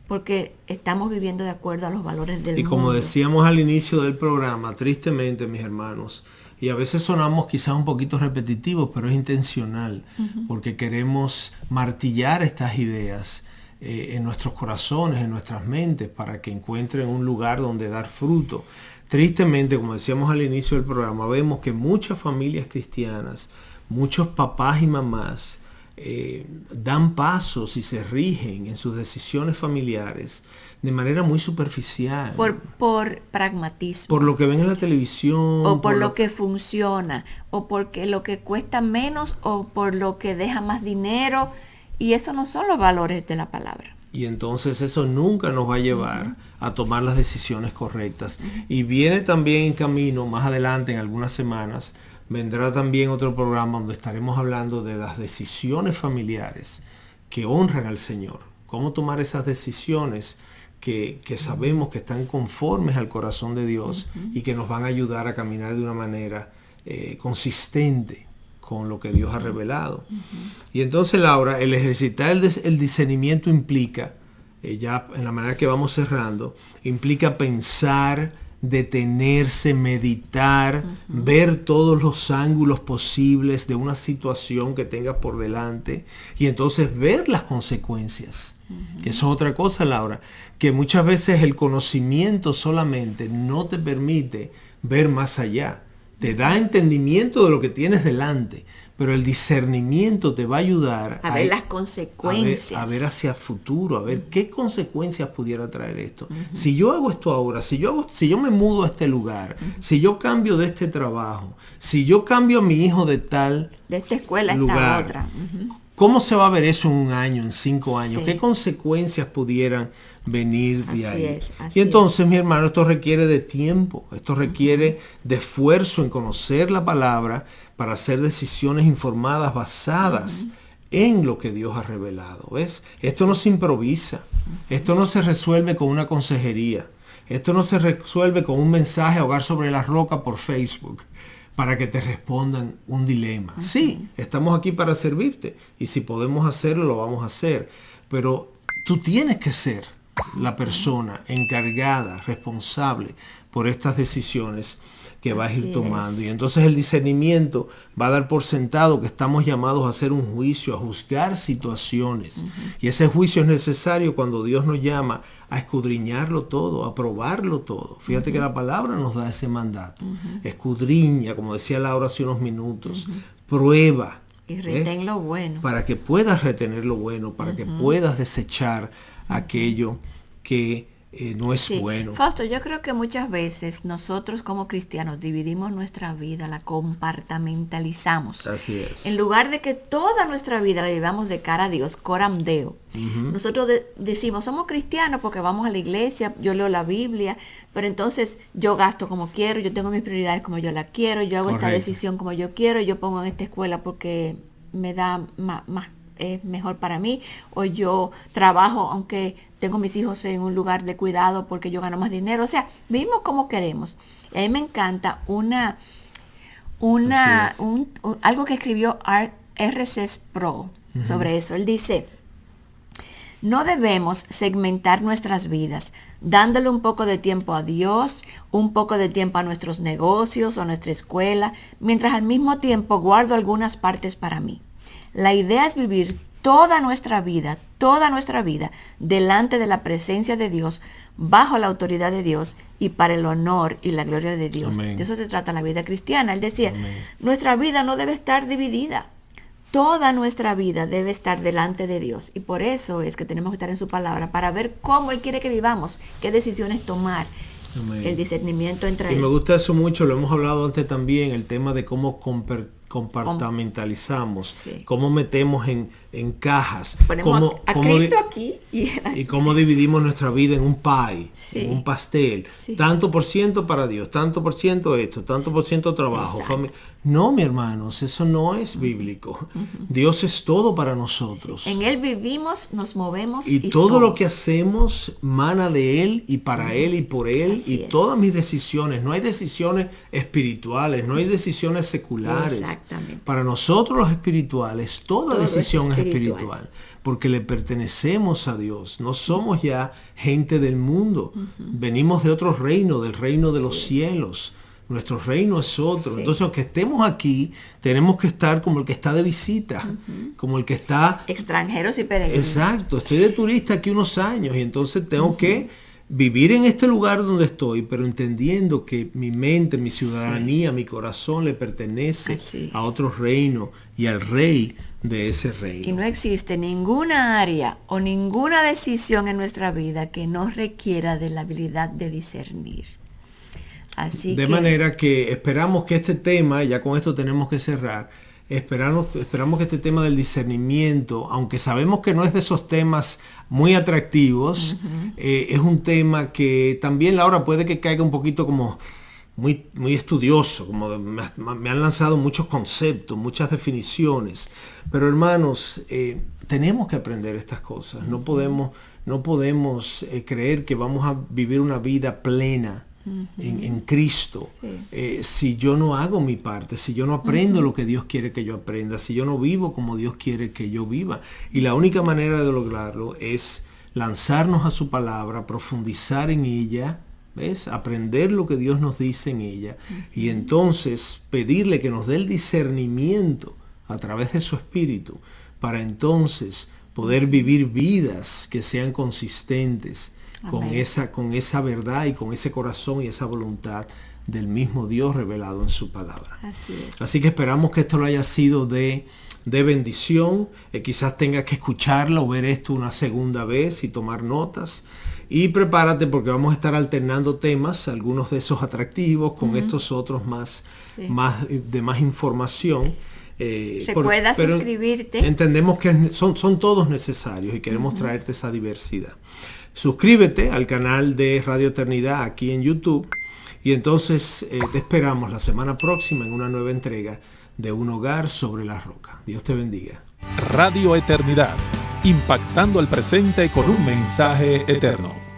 porque estamos viviendo de acuerdo a los valores del mundo. Y como decíamos al inicio del programa, tristemente, mis hermanos, y a veces sonamos quizás un poquito repetitivos, pero es intencional, porque queremos martillar estas ideas en nuestros corazones, en nuestras mentes, para que encuentren un lugar donde dar fruto. Tristemente, como decíamos al inicio del programa, vemos que muchas familias cristianas, muchos papás y mamás dan pasos y se rigen en sus decisiones familiares de manera muy superficial. Por pragmatismo. Por lo que ven en la televisión. O por lo que funciona. O porque lo que cuesta menos o por lo que deja más dinero. Y eso no son los valores de la palabra. Y entonces eso nunca nos va a llevar a tomar las decisiones correctas. Y viene también en camino, más adelante, en algunas semanas, vendrá también otro programa donde estaremos hablando de las decisiones familiares que honran al Señor. Cómo tomar esas decisiones que sabemos que están conformes al corazón de Dios y que nos van a ayudar a caminar de una manera consistente con lo que Dios ha revelado. Y entonces, Laura, el ejercitar el discernimiento implica, ya en la manera que vamos cerrando, implica pensar, detenerse, meditar, ver todos los ángulos posibles de una situación que tengas por delante y entonces ver las consecuencias. Que eso es otra cosa, Laura, que muchas veces el conocimiento solamente no te permite ver más allá. Te da entendimiento de lo que tienes delante, pero el discernimiento te va a ayudar a ver las consecuencias. A ver hacia el futuro, a ver qué consecuencias pudiera traer esto. Si yo hago esto ahora, si yo me mudo a este lugar, si yo cambio de este trabajo, si yo cambio a mi hijo de esta escuela lugar, a esta otra. ¿Cómo se va a ver eso en 1 año, en 5 años? Sí. ¿Qué consecuencias pudieran venir de ahí? Así y entonces, mi hermano, esto requiere de tiempo, esto requiere de esfuerzo en conocer la palabra para hacer decisiones informadas basadas en lo que Dios ha revelado. ¿Ves? Esto no se improvisa, esto no se resuelve con una consejería, esto no se resuelve con un mensaje a Hogar sobre la Roca por Facebook, para que te respondan un dilema. Sí, estamos aquí para servirte y si podemos hacerlo, lo vamos a hacer. Pero tú tienes que ser la persona encargada, responsable por estas decisiones que vas a ir tomando. Y entonces el discernimiento va a dar por sentado que estamos llamados a hacer un juicio, a juzgar situaciones. Y ese juicio es necesario cuando Dios nos llama a escudriñarlo todo, a probarlo todo. Fíjate que la palabra nos da ese mandato. Escudriña, como decía Laura hace unos minutos, prueba. Y retén lo bueno. Para que puedas retener lo bueno, para que puedas desechar aquello que no es bueno. Fausto, yo creo que muchas veces nosotros como cristianos dividimos nuestra vida, la compartamentalizamos. Así es. En lugar de que toda nuestra vida la vivamos de cara a Dios, coram Deo. Nosotros decimos, somos cristianos porque vamos a la iglesia, yo leo la Biblia, pero entonces yo gasto como quiero, yo tengo mis prioridades como yo la quiero, yo hago esta decisión como yo quiero, yo pongo en esta escuela porque me da más es mejor para mí, o yo trabajo aunque tengo mis hijos en un lugar de cuidado porque yo gano más dinero. O sea, vivimos como queremos. Y a mí me encanta algo que escribió R.C. Sproul sobre eso. Él dice, no debemos segmentar nuestras vidas dándole un poco de tiempo a Dios, un poco de tiempo a nuestros negocios o a nuestra escuela, mientras al mismo tiempo guardo algunas partes para mí. La idea es vivir toda nuestra vida, delante de la presencia de Dios, bajo la autoridad de Dios y para el honor y la gloria de Dios. Amén. De eso se trata la vida cristiana. Él decía, nuestra vida no debe estar dividida. Toda nuestra vida debe estar delante de Dios. Y por eso es que tenemos que estar en su palabra, para ver cómo Él quiere que vivamos, qué decisiones tomar. Amén. El discernimiento entre Y me gusta eso mucho, lo hemos hablado antes también, el tema de cómo compartamentalizamos, cómo metemos en cajas, ponemos a Cristo aquí y cómo dividimos nuestra vida en un pie, en un pastel, tanto por ciento para Dios, tanto por ciento esto, tanto por ciento trabajo, familia. No, mi hermanos, eso no es bíblico. Dios es todo para nosotros. En Él vivimos, nos movemos y todo somos. Lo que hacemos mana de Él y para Él y por Él. Así y es. Todas mis decisiones, no hay decisiones espirituales, no hay decisiones seculares. Exactamente. Para nosotros los espirituales, toda decisión es espiritual, porque le pertenecemos a Dios. No somos ya gente del mundo, venimos de otro reino, del reino de los cielos. Nuestro reino es otro. Entonces, aunque estemos aquí, tenemos que estar como el que está de visita, como el que está... Extranjeros y peregrinos. Exacto. Estoy de turista aquí unos años y entonces tengo que vivir en este lugar donde estoy, pero entendiendo que mi mente, mi ciudadanía, mi corazón le pertenece a otro reino y al rey de ese reino. Y no existe ninguna área o ninguna decisión en nuestra vida que no requiera de la habilidad de discernir. Así de manera que esperamos que este tema, ya con esto tenemos que cerrar, esperamos que este tema del discernimiento, aunque sabemos que no es de esos temas muy atractivos, es un tema que también, Laura, puede que caiga un poquito como muy estudioso, como me han lanzado muchos conceptos, muchas definiciones, pero hermanos, tenemos que aprender estas cosas. No podemos creer que vamos a vivir una vida plena en Cristo, si yo no hago mi parte, si yo no aprendo lo que Dios quiere que yo aprenda, si yo no vivo como Dios quiere que yo viva. Y la única manera de lograrlo es lanzarnos a su palabra, profundizar en ella, ¿ves? Aprender lo que Dios nos dice en ella, y entonces pedirle que nos dé el discernimiento a través de su Espíritu, para entonces poder vivir vidas que sean consistentes con esa verdad y con ese corazón y esa voluntad del mismo Dios revelado en su palabra. Así es. Así que esperamos que esto lo haya sido de bendición. Quizás tengas que escucharlo o ver esto una segunda vez y tomar notas. Y prepárate porque vamos a estar alternando temas, algunos de esos atractivos con estos otros más información. Recuerda suscribirte. Entendemos que son todos necesarios y queremos traerte esa diversidad. Suscríbete al canal de Radio Eternidad aquí en YouTube y entonces te esperamos la semana próxima en una nueva entrega de Un Hogar sobre la Roca. Dios te bendiga. Radio Eternidad, impactando el presente con un mensaje eterno.